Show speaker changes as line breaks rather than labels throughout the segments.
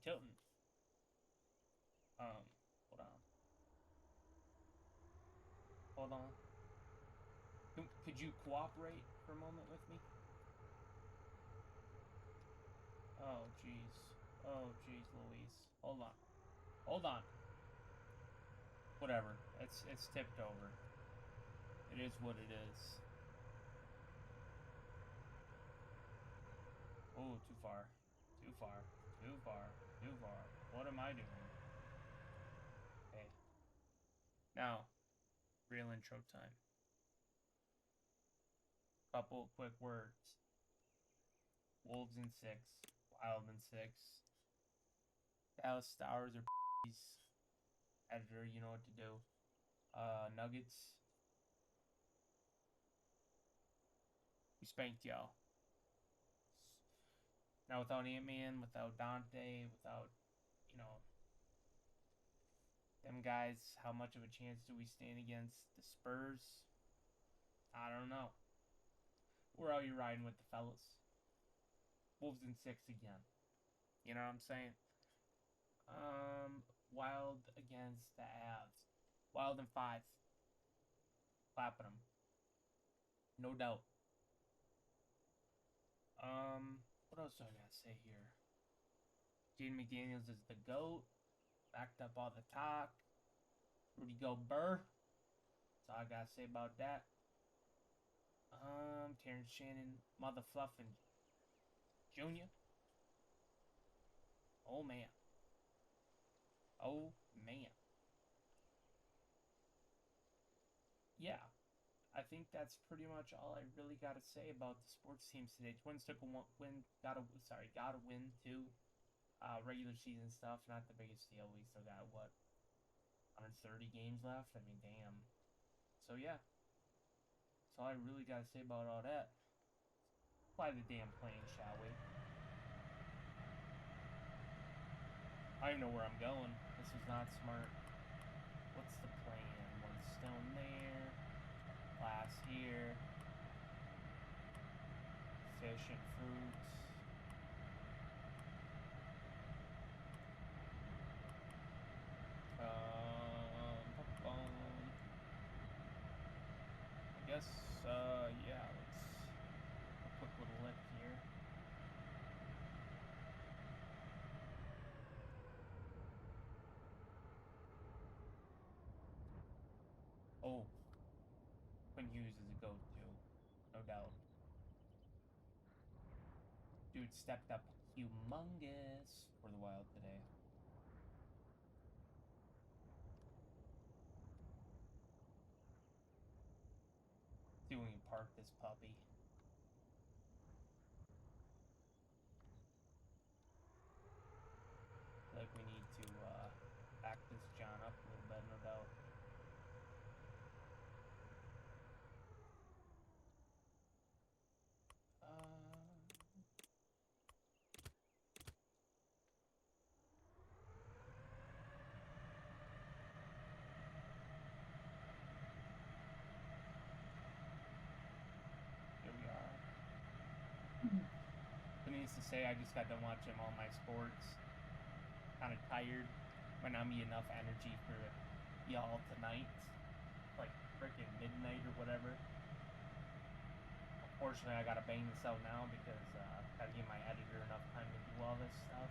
tilting. Hold on. Hold on. Could you cooperate for a moment with me? Oh, jeez. Oh, jeez, Louise. Hold on. Hold on. Whatever. It's tipped over. It is what it is. Oh, too far. Too far. Too far. Too far. What am I doing? Okay. Now, real intro time. Couple quick words. Wolves in 6. Wild in 6. Dallas Stars are p***s. Editor, you know what to do. Nuggets. We spanked y'all. Now without Ant-Man, without Dante, without, them guys, how much of a chance do we stand against the Spurs? I don't know. Where are you riding with the fellas? Wolves in 6 again. You know what I'm saying? Wild against the Avs. Wild in 5. Clapping them. No doubt. What else do I gotta say here? Jaden McDaniels is the GOAT. Backed up all the talk. Rudy Gobert. That's all I gotta say about that. Terrence Shannon, Mother Fluffin Jr. Oh man. Oh man. Yeah. I think that's pretty much all I really gotta say about the sports teams today. Twins took a win, got a win too. Regular season stuff, not the biggest deal. We still got what, 130 games left. I mean, damn. So yeah, that's all I really gotta say about all that. Fly the damn plane, shall we? I don't even know where I'm going. This is not smart. What's the plan? One stone there. Glass here. Fish and fruits. I guess, yeah, let's a quick little lift here. Oh, Quinn Hughes is a go-to, no doubt. Dude stepped up humongous for the Wild today. See when we park this puppy. I feel like we need to back this John up a little bit, no doubt. Here we are. But needs to say, I just got done watching all my sports. Kind of tired. Might not be enough energy for y'all tonight. Like freaking midnight or whatever. Unfortunately, I gotta bang this out now because gotta give my editor enough time to do all this stuff.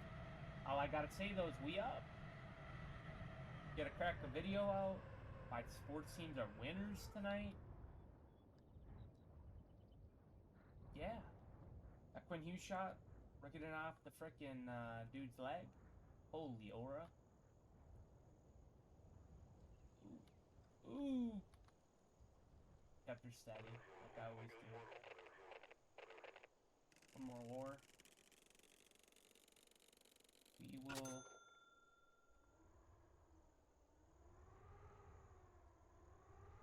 All I gotta say though is we up. Gotta crack a video out. My sports teams are winners tonight. Yeah. That Quinn Hughes shot, ripping it off the frickin' dude's leg. Holy aura. Ooh. Ooh. Kept her steady, like I always do. One more war. We will...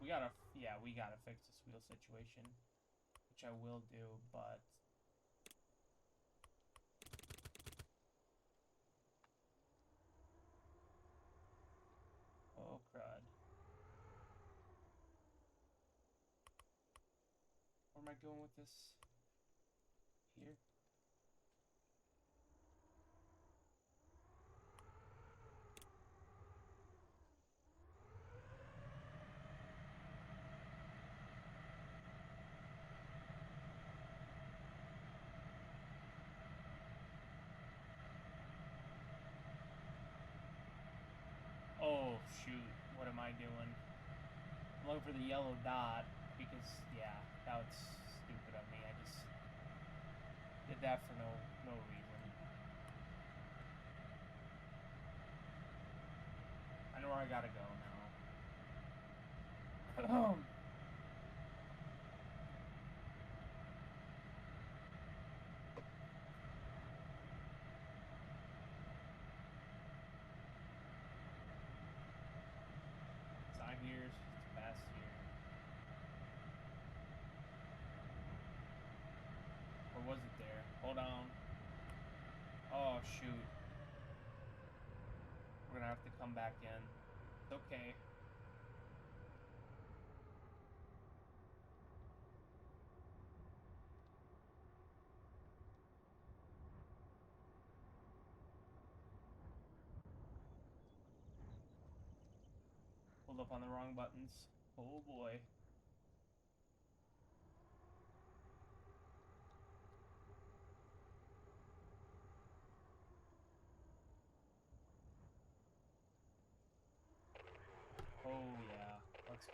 we gotta fix this wheel situation. Which I will do, but... Oh, crud. Where am I going with this? Here? am I doing? I'm looking for the yellow dot because, yeah, that was stupid of me. I just did that for no reason. I know where I gotta go now. Sign here, it's past here. Or was it there? Hold on. Oh, shoot. We're gonna have to come back in. It's okay. Pulled up on the wrong buttons. Oh boy. Oh yeah. Let's go.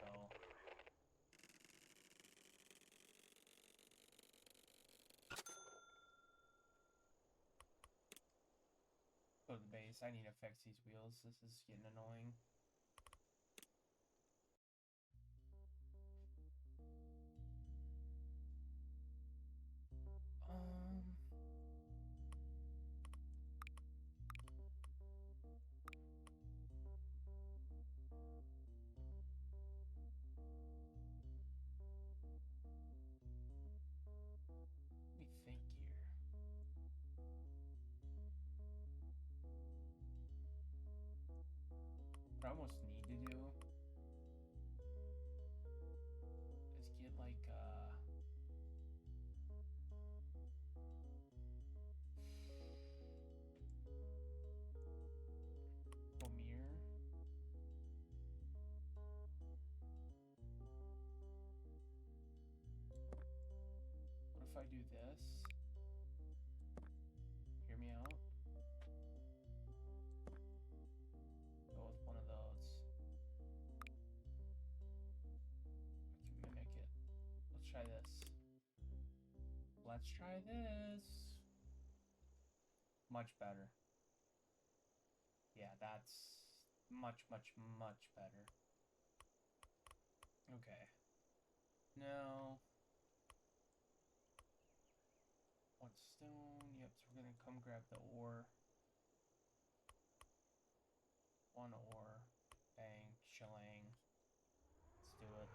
Go to the base. I need to fix these wheels. This is getting annoying. Let me think here. What I almost need to do is get like Bomir. What if I do this? Hear me out. Go with one of those. I can mimic it. Let's try this. Let's try this. Much better. Yeah, that's much better. Okay. Now, one stone. Yep, so we're gonna come grab the ore. One ore. Bang. Shilling. Let's do it.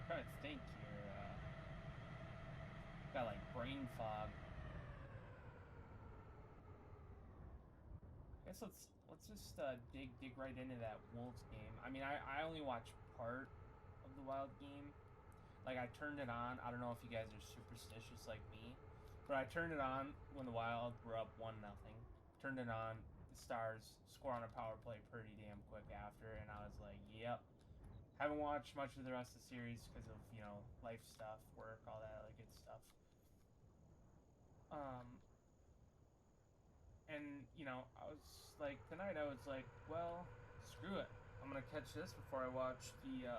Trying to think here. Got like brain fog. I guess let's just dig right into that Wolves game. I mean, I only watched part of the Wild game. Like I turned it on. I don't know if you guys are superstitious like me, but I turned it on when the Wild were up 1-0. Turned it on. The Stars score on a power play pretty damn quick after, and I was like, yep. Haven't watched much of the rest of the series because of, you know, life stuff, work, all that other good stuff. And, you know, I was like, tonight I was like, well, screw it. I'm going to catch this before I watch the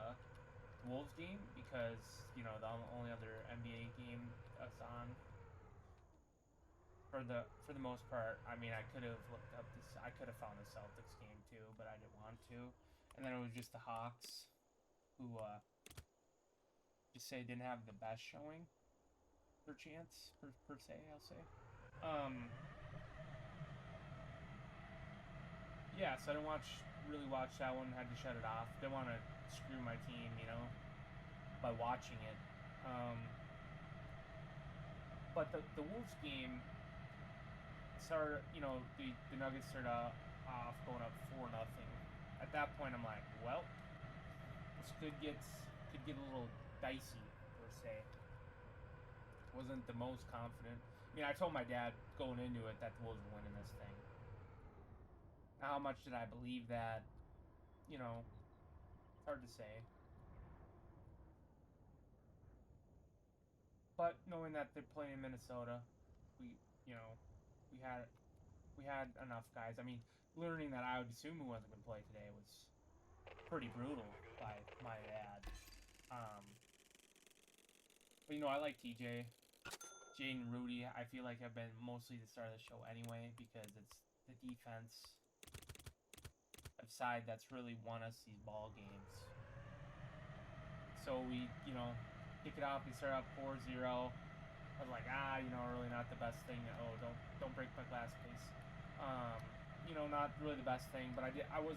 Wolves game because, you know, the only other NBA game that's on for the most part. I mean, I could have looked up this. I could have found the Celtics game too, but I didn't want to. And then it was just the Hawks who just say didn't have the best showing per chance per se. I'll say. Yeah, so I didn't really watch that one. Had to shut it off. Didn't want to screw my team, you know, by watching it. But the Wolves game started, you know, the Nuggets started off going up 4-0. At that point, I'm like, well, this could get a little dicey per se. Wasn't the most confident. I told my dad going into it that the Wolves were winning this thing. How much did I believe that? It's hard to say. But knowing that they're playing in Minnesota, we you know we had enough guys. I mean, learning that I would assume who wasn't gonna play today was pretty brutal by my dad. But I like TJ, Jaden, Rudy. I feel like have been mostly the star of the show anyway because it's the defense side that's really won us these ball games. So we kick it off. We start up 4-0. I was like, really not the best thing. Oh, don't break my glass, please. Not really the best thing, but I was,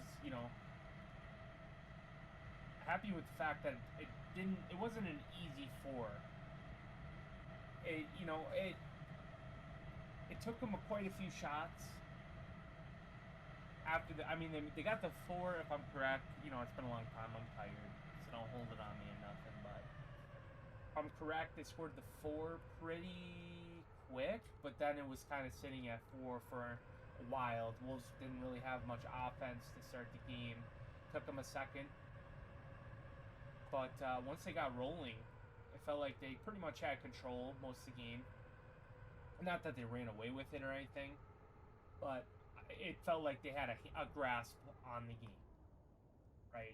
happy with the fact that it wasn't an easy 4. It took them quite a few shots. After they got the 4, if I'm correct. It's been a long time. I'm tired, so don't hold it on me or nothing. But if I'm correct, they scored the 4 pretty quick, but then it was kind of sitting at 4 for a while. The Wolves didn't really have much offense to start the game. Took them a second, but once they got rolling, it felt like they pretty much had control most of the game. Not that they ran away with it or anything, but it felt like they had a grasp on the game, right?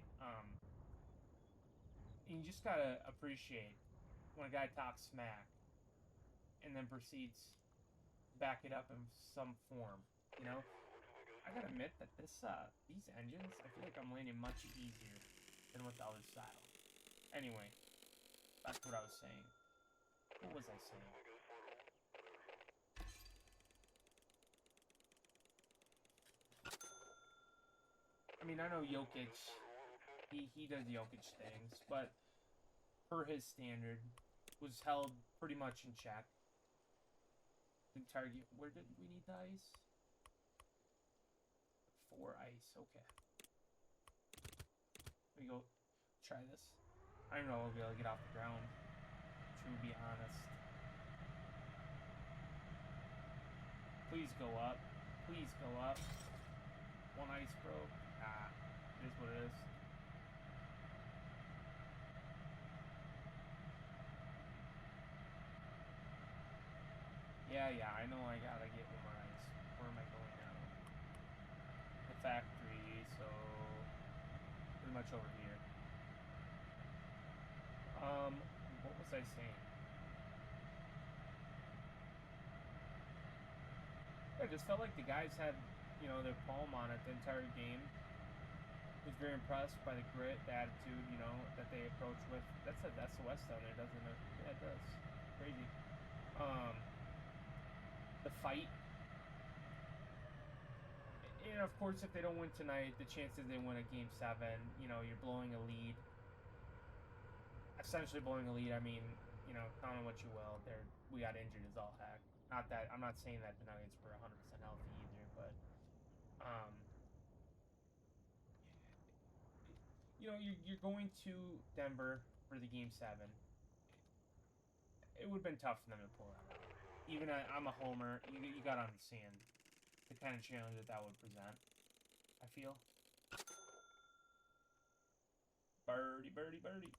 And you just gotta appreciate when a guy talks smack and then proceeds to back it up in some form. I gotta admit that these engines, I feel like I'm landing much easier than with the other style. Anyway, back to what I was saying. What was I saying? I know Jokic, he does Jokic things, but per his standard, was held pretty much in check. The target, where did we need the ice? 4 ice, okay. Let me go try this. I don't know if we'll be able to get off the ground, to be honest. Please go up. Please go up. 1 ice broke. It is what it is. Yeah, I know I gotta get 1 more ice. Where am I going now? The factory, so pretty much over here. What was I saying? I just felt like the guys had, their palm on it the entire game. Was very impressed by the grit, the attitude, that they approach with. That's the West down there, doesn't it? Yeah, it does. Crazy. The fight. And of course, if they don't win tonight, the chances they win at Game 7, you're blowing a lead. Essentially blowing a lead. Call it what you will. We got injured as all heck. Not that I'm not saying that the Nuggets were 100% healthy either, but you're going to Denver for the Game 7. It would have been tough for them to pull that out. Even I'm a homer. You gotta understand the kind of challenge that would present. I feel. Birdie.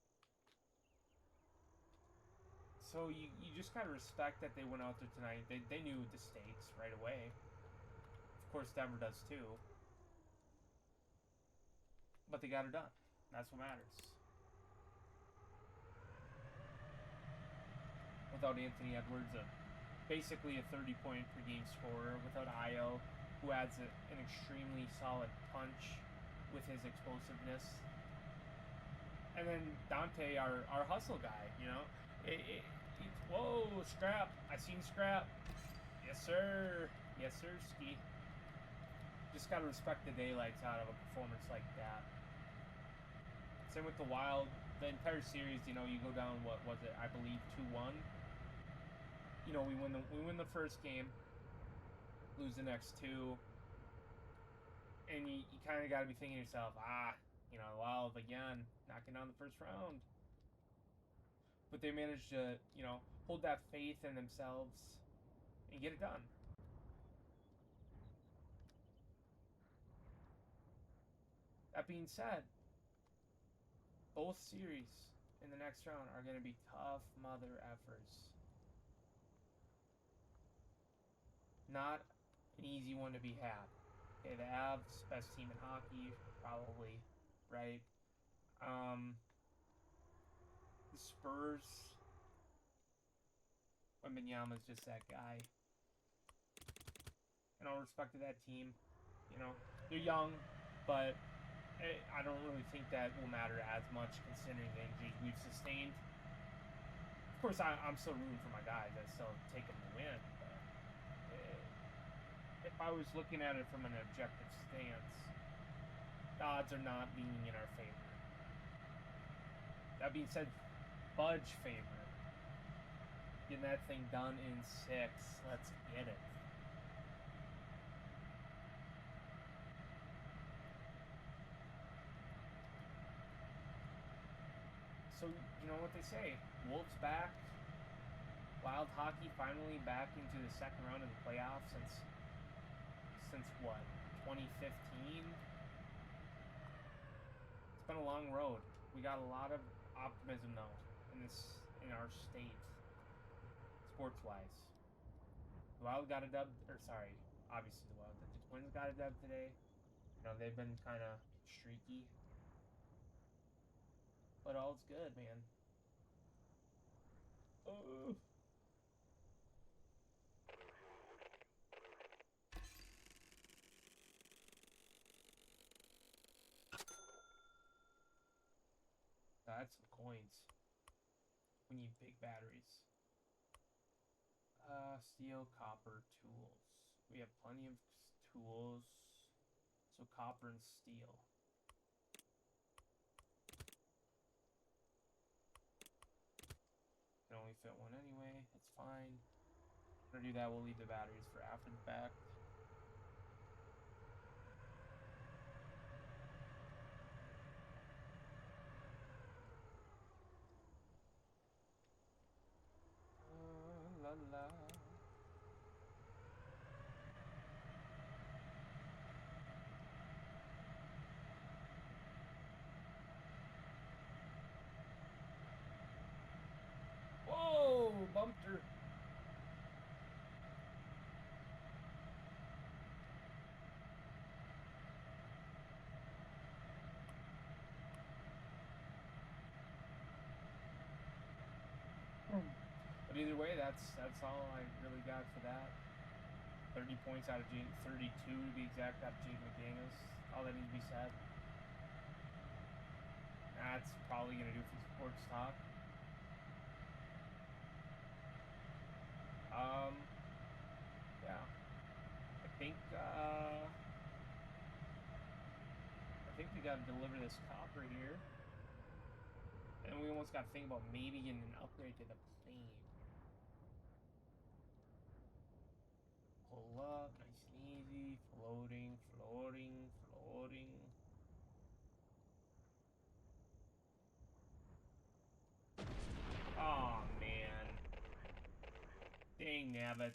So you just gotta respect that they went out there tonight. They knew the stakes right away. Of course, Denver does too. But they got it done. That's what matters. Without Anthony Edwards, basically a 30-point per game scorer. Without Ayo, who adds an extremely solid punch with his explosiveness. And then Dante, our hustle guy, whoa, Scrap. I seen Scrap. Yes, sir. Yes, sir, Ski. Just gotta respect the daylights out of a performance like that. Same with the Wild. The entire series, you go down, what was it? I believe 2-1. We win the first game, lose the next 2, and you kind of got to be thinking to yourself, Wild again, knocking down the first round. But they managed to, hold that faith in themselves and get it done. That being said, both series in the next round are going to be tough mother effers. Not an easy one to be had. Okay, the Avs, best team in hockey, probably, right? The Spurs, Wembanyama's just that guy. And all respect to that team, you know, they're young, but I don't really think that will matter as much considering the injuries we've sustained. Of course, I'm still rooting for my guys. I still take them to win. But if I was looking at it from an objective stance, the odds are not leaning in our favor. That being said, fudge favor. Getting that thing done in 6. Let's get it. So, you know what they say, Wolves back, Wild hockey finally back into the second round of the playoffs since what, 2015? It's been a long road. We got a lot of optimism though in our state, sports-wise. The Wild got a dub, obviously the Twins got a dub today. You know, they've been kind of streaky. But all's good, man. Oh. That's some coins. We need big batteries. Steel, copper, tools. We have plenty of tools. So copper and steel. Can only fit one anyway. That's fine. If we're gonna do that, we'll leave the batteries for after the fact. La la. Whoa, bumped her. But either way, that's all I really got for that. 30 points out of 32 to be exact, out of Jake McDaniels. All that needs to be said. That's probably going to do for sports talk. Yeah. I think we got to deliver this copper here. And we almost got to think about maybe getting an upgrade to the plane. Pull up, nice and easy. Floating, floating, floating. Oh man. Dang nabbit.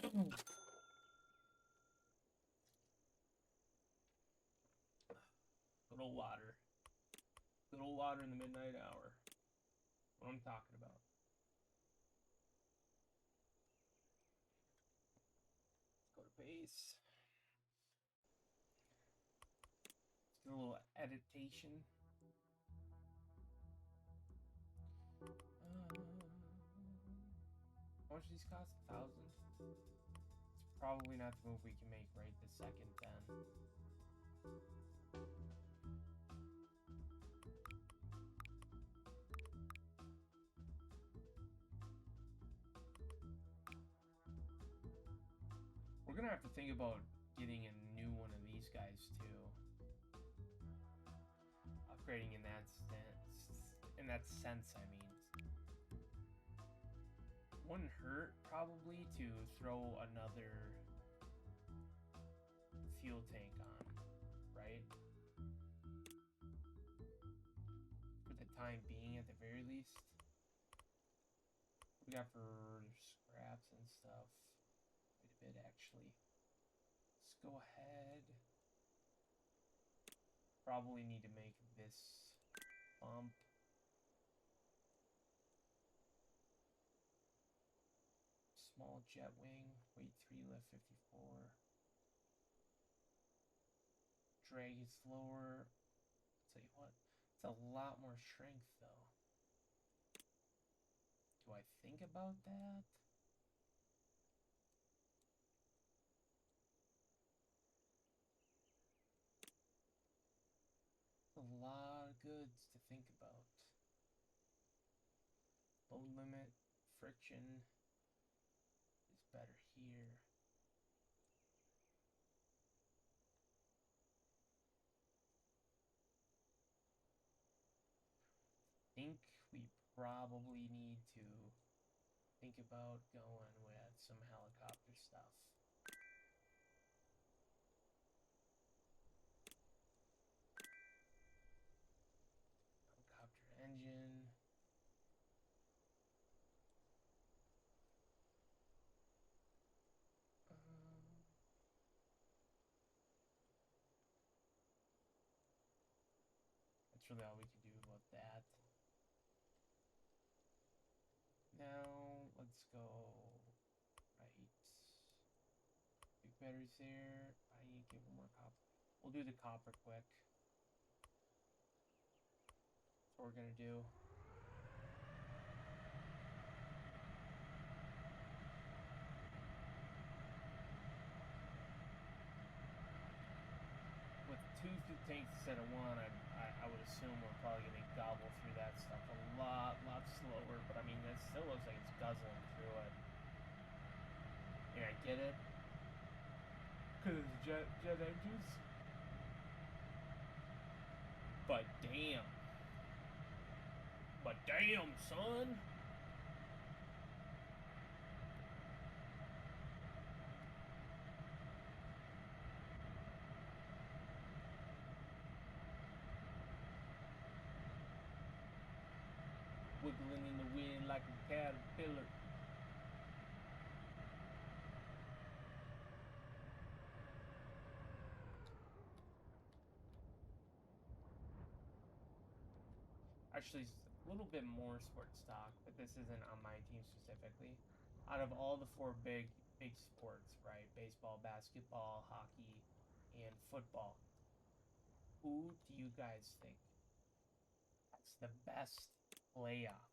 Good old water. Good old water in the midnight hour. What I'm talking about. Let's go to base. Let's do a little editation. How much do these cost? 1,000? It's probably not the move we can make right this second then. We're gonna have to think about getting a new one of these guys too. Upgrading in that sense, I mean. Wouldn't hurt probably to throw another fuel tank on, right? For the time being, at the very least. we got for scraps and stuff? Wait a bit, actually. Let's go ahead. Probably need to make this bump. Small jet wing, weight 3, lift 54. Drag is lower. Tell you what, it's a lot more strength though. Do I think about that? A lot of goods to think about. Load limit, friction is better here. Think we probably need to think about going with some helicopter stuff. Helicopter engine. That's really all we can do about that. Now, let's go right. Big batteries there. I need to get one more copper. We'll do the copper quick. That's what we're gonna do. With 2 fuel tanks instead of 1, I would assume we're probably gonna gobble through that stuff a lot slower. But I mean, that still looks like it's guzzling through it. And I get it, because it's jet engines. But damn. But damn, son. Wiggling in the wind like a caterpillar. Actually, a little bit more sports stock, but this isn't on my team specifically. Out of all the 4 big sports, right? Baseball, basketball, hockey, and football. Who do you guys think has the best playoffs?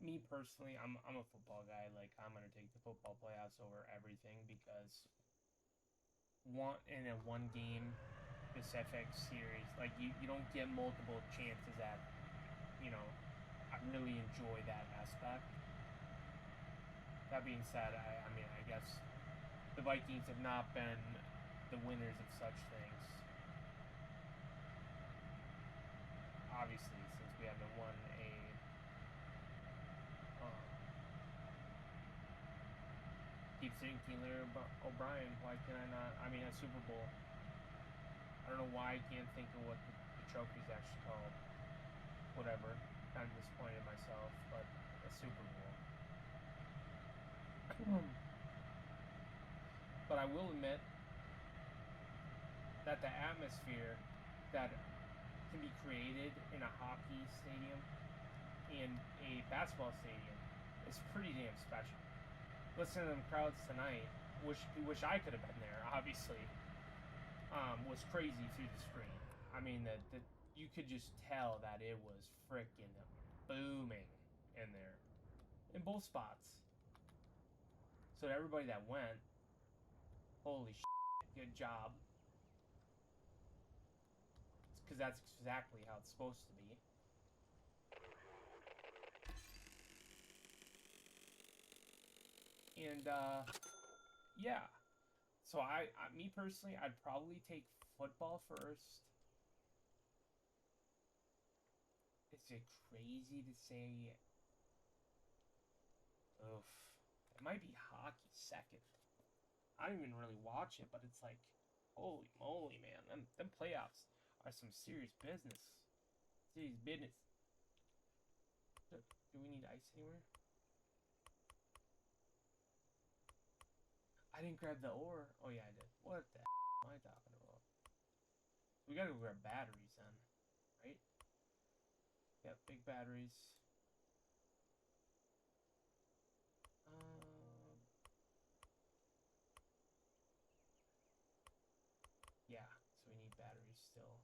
Me personally, I'm a football guy. Like, I'm gonna take the football playoffs over everything because in a one game specific series, like you don't get multiple chances at, I really enjoy that aspect. That being said, I mean, I guess the Vikings have not been the winners of such things. Obviously, since we haven't won a keep saying Keeler O'Brien. Why can I not? I mean, a Super Bowl. I don't know why I can't think of what the trophy's actually called. Whatever. Kind of disappointed myself, but a Super Bowl. But I will admit that the atmosphere that can be created in a hockey stadium and a basketball stadium is pretty damn special. Listen to them crowds tonight. Wish I could have been there. Obviously, was crazy through the screen. I mean, that you could just tell that it was freaking booming in there, in both spots. So to everybody that went, holy shit, good job. Because that's exactly how it's supposed to be. And yeah. So me personally, I'd probably take football first. Is it crazy to say? Oof. It might be hockey second. I don't even really watch it, but it's like, holy moly, man. Them playoffs. are some serious business. Serious business. Do we need ice anywhere? I didn't grab the ore. Oh yeah, I did. What the am I talking about? We gotta go grab batteries then, right? Yep, big batteries. Yeah, so we need batteries still.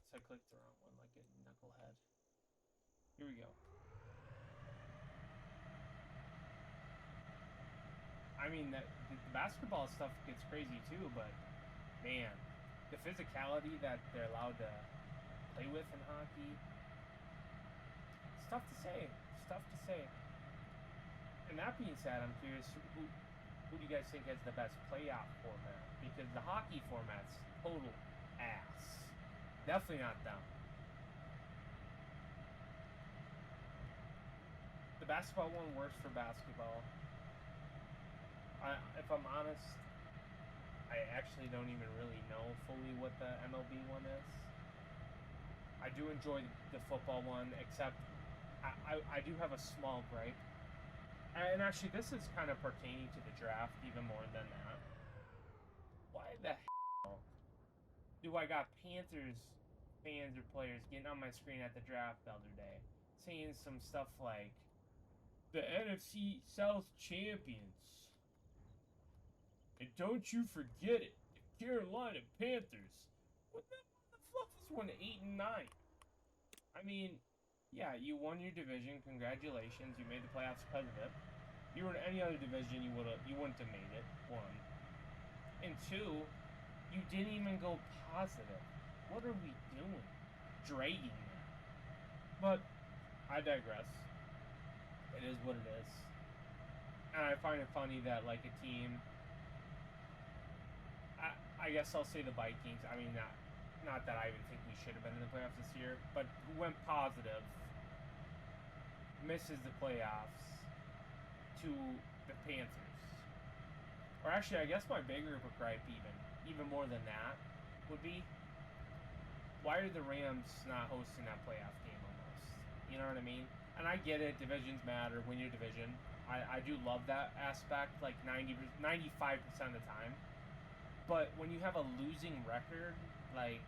So I clicked the wrong one like a knucklehead. Here we go. I mean, the basketball stuff gets crazy too, but man, the physicality that they're allowed to play with in hockey, it's tough to say. It's tough to say. And that being said, I'm curious, who do you guys think has the best playoff format? Because the hockey format's total ass. Definitely not them. The basketball one works for basketball. If I'm honest, I actually don't even really know fully what the MLB one is. I do enjoy the football one, except I do have a small gripe. And actually, this is kind of pertaining to the draft even more than that. Why the hell do I got Panthers fans or players getting on my screen at the draft the other day saying some stuff like, the NFC South champions? And don't you forget it, the Carolina Panthers. What the fluff is 8 and 9? I mean, yeah, you won your division. Congratulations, you made the playoffs because of it. You were in any other division, you wouldn't have made it. 1 and 2, you didn't even go positive. What are we doing? Dragging that. But I digress. It is what it is. And I find it funny that like a team, I guess I'll say the Vikings. I mean, not that I even think we should have been in the playoffs this year, but who went positive, misses the playoffs to the Panthers. Or actually, I guess my bigger gripe even more than that would be, why are the Rams not hosting that playoff game almost? You know what I mean? And I get it, divisions matter, win your division. I do love that aspect, like 95% of the time. But when you have a losing record, like,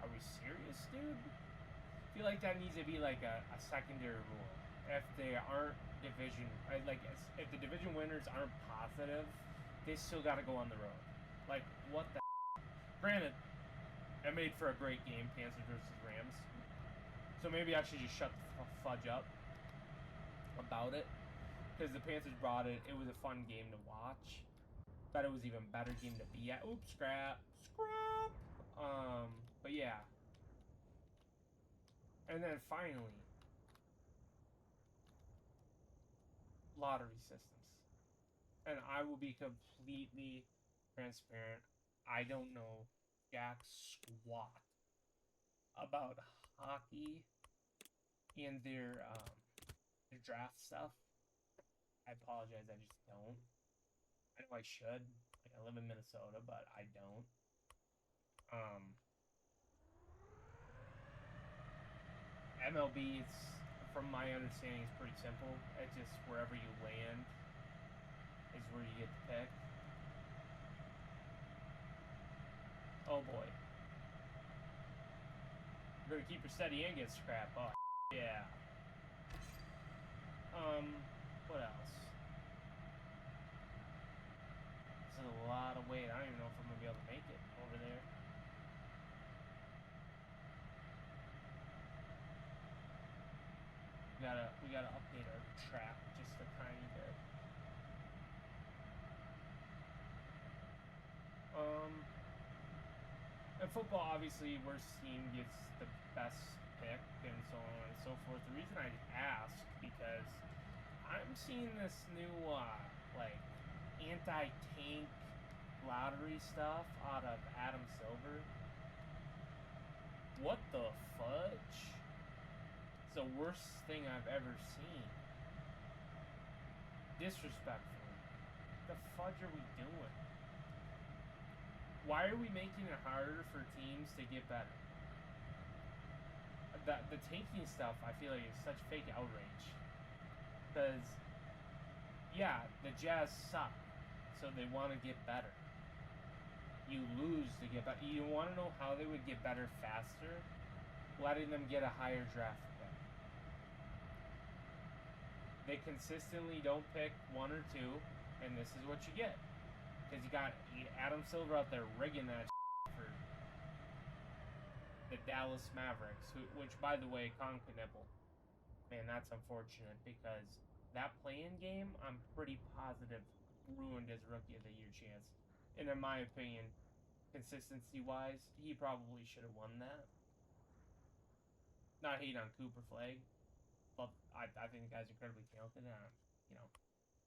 are we serious, dude? I feel like that needs to be like a secondary rule. If they aren't division, like, if the division winners aren't positive, they still got to go on the road. Like, what the? Granted, it made for a great game, Panthers versus Rams. So maybe I should just shut the fudge up about it, because the Panthers brought it. It was a fun game to watch. Bet it was even better game to be at. Oops, scrap. But yeah. And then finally, lottery systems. And I will be completely transparent. I don't know jack squat about hockey and their draft stuff. I apologize, I just don't. I know I should. Like, I live in Minnesota, but I don't. MLB, it's, from my understanding, is pretty simple. It's just wherever you land is where you get to pick. Oh boy. You're gonna keep her steady and get scrap. Oh yeah. What else? This is a lot of weight. I don't even know if I'm gonna be able to make it over there. We gotta update our track just a tiny bit. And football, obviously, worst team gets the best pick, and so on and so forth. The reason I ask, because I'm seeing this new, like, anti-tank lottery stuff out of Adam Silver. What the fudge? It's the worst thing I've ever seen. Disrespectful. the fudge are we doing? Why are we making it harder for teams to get better? The tanking stuff, I feel like, is such fake outrage. Because, yeah, the Jazz suck, so they want to get better. You lose to get better. You want to know how they would get better faster? Letting them get a higher draft pick. They consistently don't pick one or two, and this is what you get. Because you got Adam Silver out there rigging that for the Dallas Mavericks, which, by the way, Con could nibble. Man, that's unfortunate, because that play-in game, I'm pretty positive, ruined his Rookie of the Year chance. And in my opinion, consistency-wise, he probably should have won that. Not hate on Cooper Flag, but I think the guy's incredibly talented, and, you know,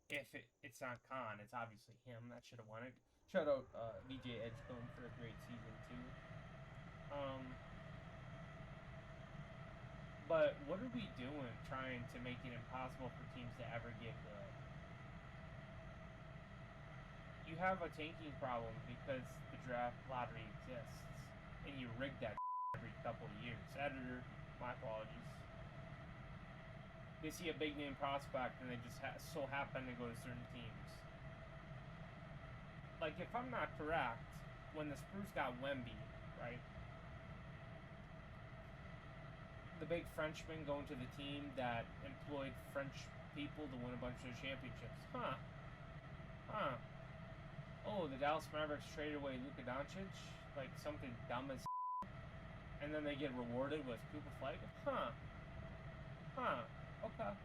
if it's not Con, it's obviously him that should have won it. Shout out VJ Edgecombe for a great season, too. But what are we doing trying to make it impossible for teams to ever get good? You have a tanking problem because the draft lottery exists, and you rig that every couple of years. Editor, my apologies. They see a big name prospect and they just so happen to go to certain teams. Like, if I'm not correct, when the Spurs got Wemby, right? The big Frenchman going to the team that employed French people to win a bunch of championships. Huh. Oh, the Dallas Mavericks traded away Luka Doncic? Like, something dumb as and then they get rewarded with Cooper Flag? Huh. Okay.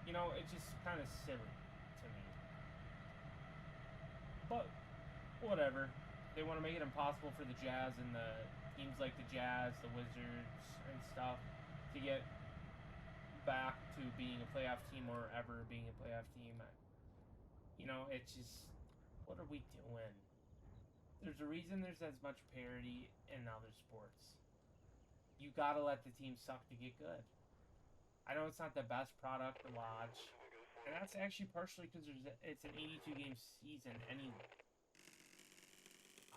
You know, it's just kind of silly to me. But, whatever. They want to make it impossible for the Jazz and the teams like the Jazz, the Wizards, and stuff to get back to being a playoff team or ever being a playoff team. You know, it's just, what are we doing? There's a reason there's as much parity in other sports. You gotta let the team suck to get good. I know it's not the best product to watch, and that's actually partially because it's an 82-game season anyway.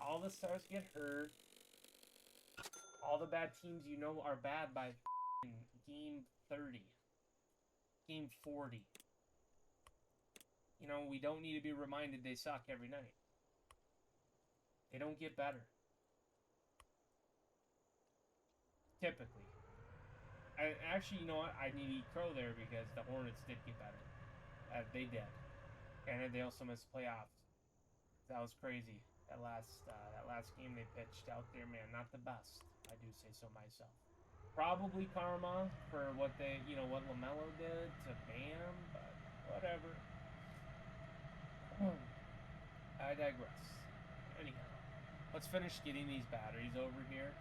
All the stars get hurt. All the bad teams you know are bad by game 30. Game 40. You know, we don't need to be reminded they suck every night. They don't get better. Typically. Actually, you know what? I need to eat crow there because the Hornets did get better. They did. And they also missed playoffs. That was crazy. That last game they pitched out there, man, not the best. I do say so myself. Probably karma for what what LaMelo did to Bam, but whatever. I digress. Anyhow, let's finish getting these batteries over here.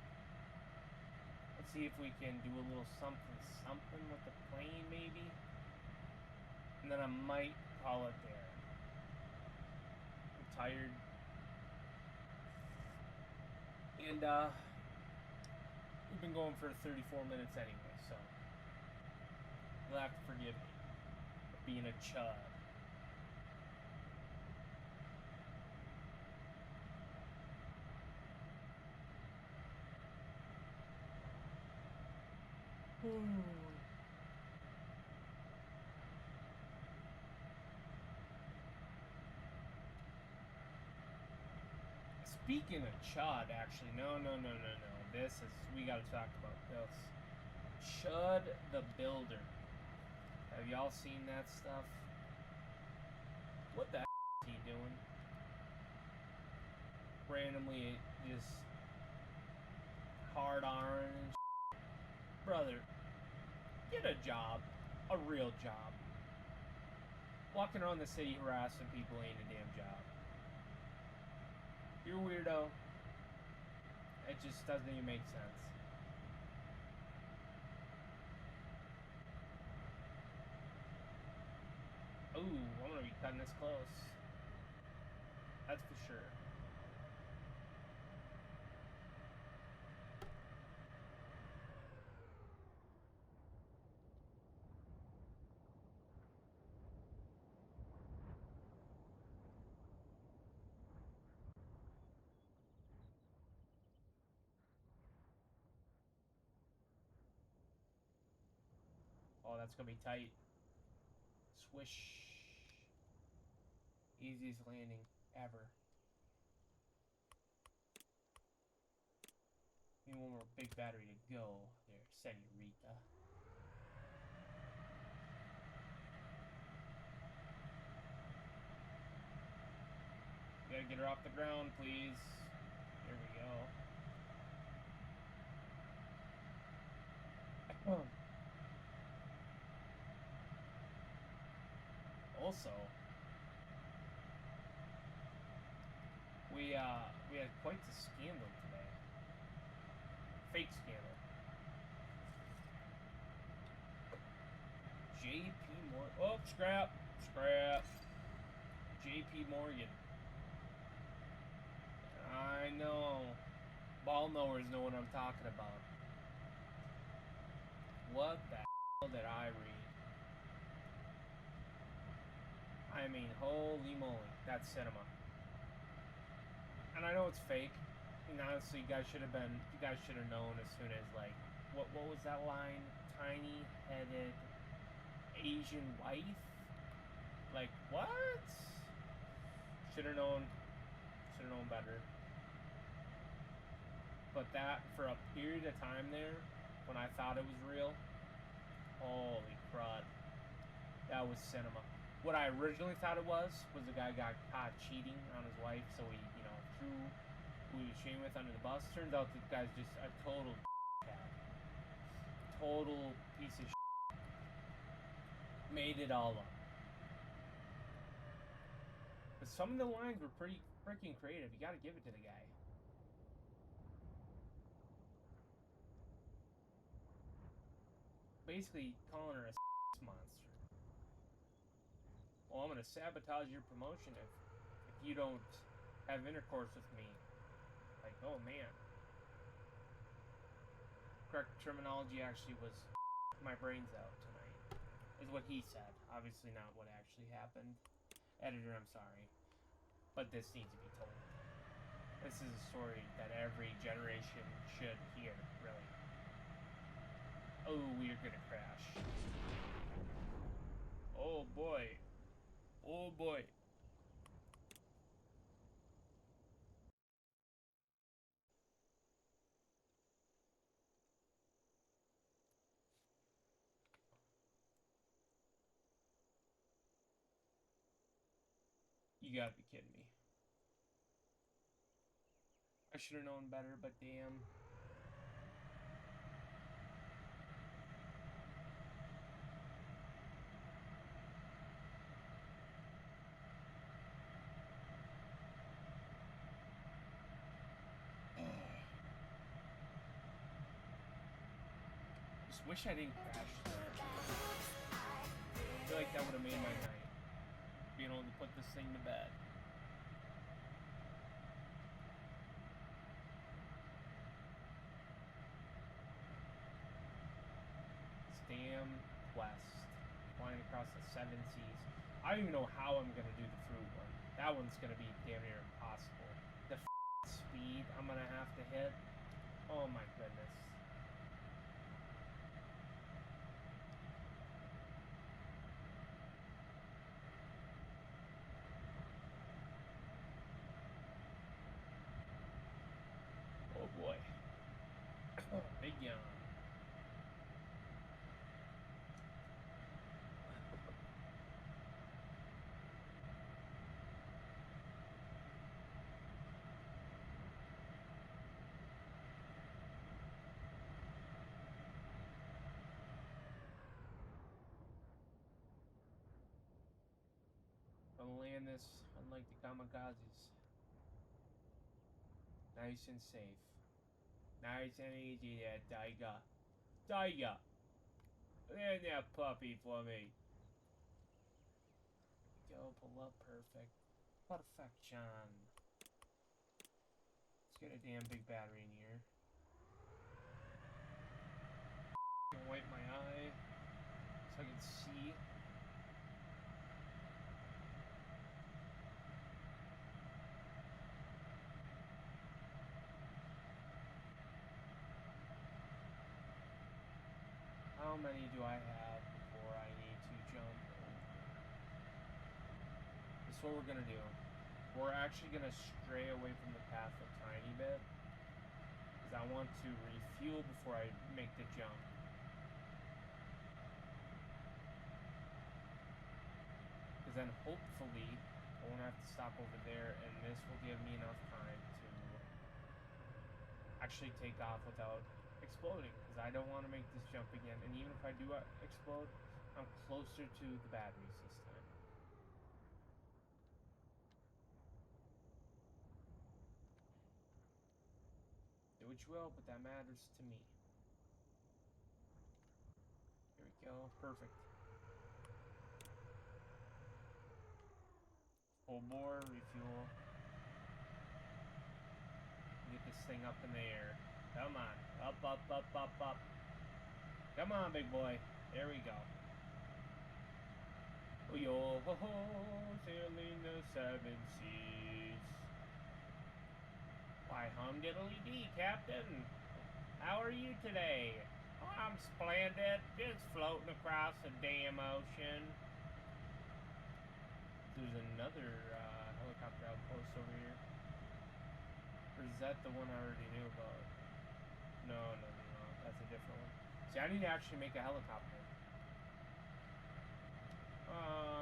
Let's see if we can do a little something with the plane, maybe. And then I might call it there. I'm tired. And, we've been going for 34 minutes anyway, so you'll have to forgive me for being a chud. Speaking of Chud, actually, no. We gotta talk about this. Chud the Builder. Have y'all seen that stuff? What the is he doing? Randomly, just hard orange. Brother, get a job. A real job. Walking around the city harassing people ain't a damn job. You're a weirdo. It just doesn't even make sense. Ooh, I'm gonna be cutting this close. That's for sure. that's gonna be tight. Swish. Easiest landing ever. Need one more big battery to go. There, senorita. You gotta get her off the ground, please. There we go. Also, we had quite the scandal today. Fake scandal. J.P. Morgan. Oh, scrap. J.P. Morgan. I know. Ball knowers know what I'm talking about. What the hell did I read? I mean, holy moly, that's cinema. And I know it's fake. And honestly, you guys should have known as soon as, like, what was that line? Tiny-headed Asian wife? Like, what? Should have known better. But that, for a period of time there, when I thought it was real, holy crud, that was cinema. What I originally thought it was the guy got caught cheating on his wife, so he, threw who he was cheating with under the bus. Turns out the guy's just a total cat. Total piece of shit. Made it all up. But some of the lines were pretty freaking creative. You gotta give it to the guy. Basically calling her a monster. Well, I'm gonna sabotage your promotion if you don't have intercourse with me. Like, oh man. Correct terminology actually was my brains out tonight. Is what he said. Obviously not what actually happened. Editor, I'm sorry. But this needs to be told. This is a story that every generation should hear, really. Oh, we are gonna crash. Oh boy. Oh boy. You gotta be kidding me. I should have known better, but damn. Just wish I didn't crash there. I feel like that would have made my night. Being able to put this thing to bed. This damn quest. Flying across the 7 seas. I don't even know how I'm gonna do the fruit one. That one's gonna be damn near impossible. The speed I'm gonna have to hit. Oh my goodness. Oh boy. Oh, big yawn. I'm gonna land this unlike the kamikazes. Nice and safe. Nice and easy there, Tiger. Tiger! Land that puppy for me. Go, pull up, perfect. Perfection. Let's get a damn big battery in here. Wipe my eye so I can see. How many do I have is what we're gonna do. We're actually gonna stray away from the path a tiny bit, because I want to refuel before I make the jump. Because then hopefully I won't have to stop over there, and this will give me enough time to actually take off without exploding, because I don't want to make this jump again. And even if I do explode, I'm closer to the batteries this time. Do what you will, but that matters to me. Here we go. Perfect. Full bore, refuel. Get this thing up in the air. Come on. Up, up, up, up, up. Come on, big boy. There we go. Oh, yo, ho, ho, sailing the 7 seas. Why, hum-diddly-dee, Captain. How are you today? Oh, I'm splendid. Just floating across the damn ocean. There's another helicopter outpost over here. Or is that the one I already knew about? No. That's a different one. See, I need to actually make a helicopter.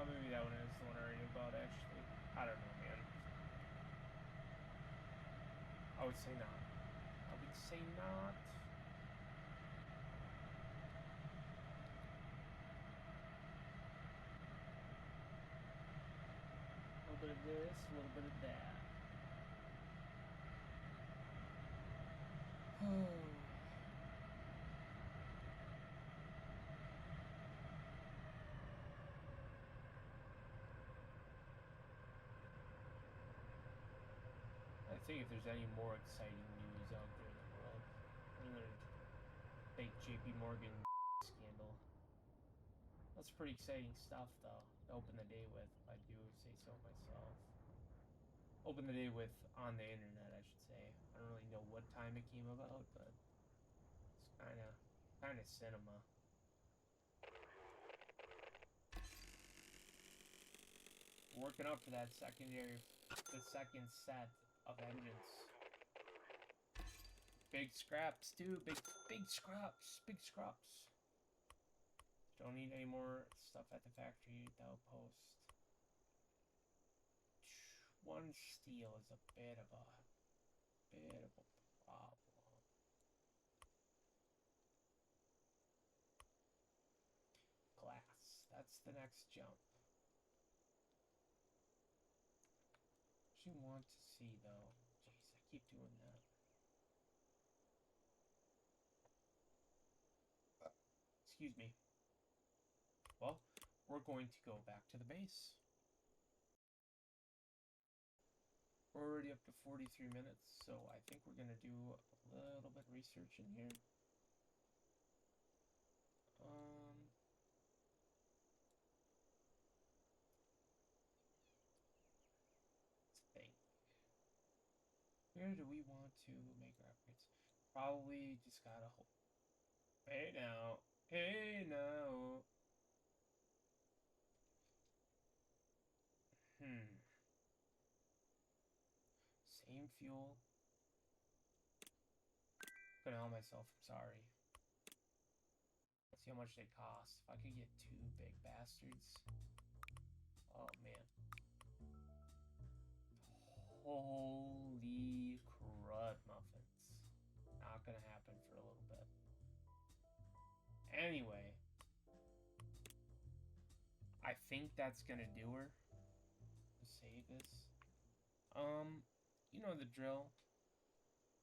Maybe that one is the one I already knew about, actually. I don't know, man. I would say not. I would say not. A little bit of this, a little bit of that. I think if there's any more exciting news out there in the world, another fake JP Morgan scandal. That's pretty exciting stuff, though, to open the day with, if I do say so myself. Open the day with on the internet, I should say. I don't really know what time it came about, but it's kind of cinema. Working up for that the second set of engines. Big scraps too, big scraps. Don't need any more stuff at the factory, the outpost. One steel is a bit of a problem. Glass, that's the next jump. What you want to see, though? Jeez, I keep doing that. Excuse me. Well, we're going to go back to the base. We're already up to 43 minutes, so I think we're going to do a little bit of research in here. Let's think. Where do we want to make our upgrades? Probably just gotta hold. Hey now. Same fuel. Gonna help myself, I'm sorry. Let's see how much they cost. If I could get 2 big bastards. Oh man. Holy crud muffins. Not gonna happen for a little bit. Anyway. I think that's gonna do her. Let's save this. You know the drill.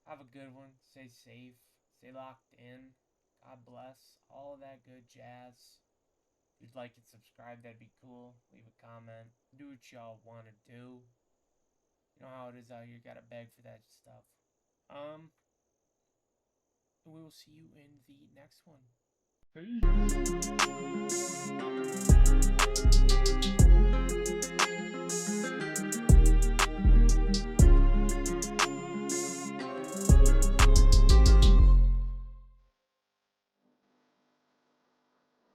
Have a good one. Stay safe. Stay locked in. God bless. All of that good jazz. If you'd like and subscribe, that'd be cool. Leave a comment. Do what y'all want to do. You know how it is out here. Gotta beg for that stuff. We will see you in the next one. Peace.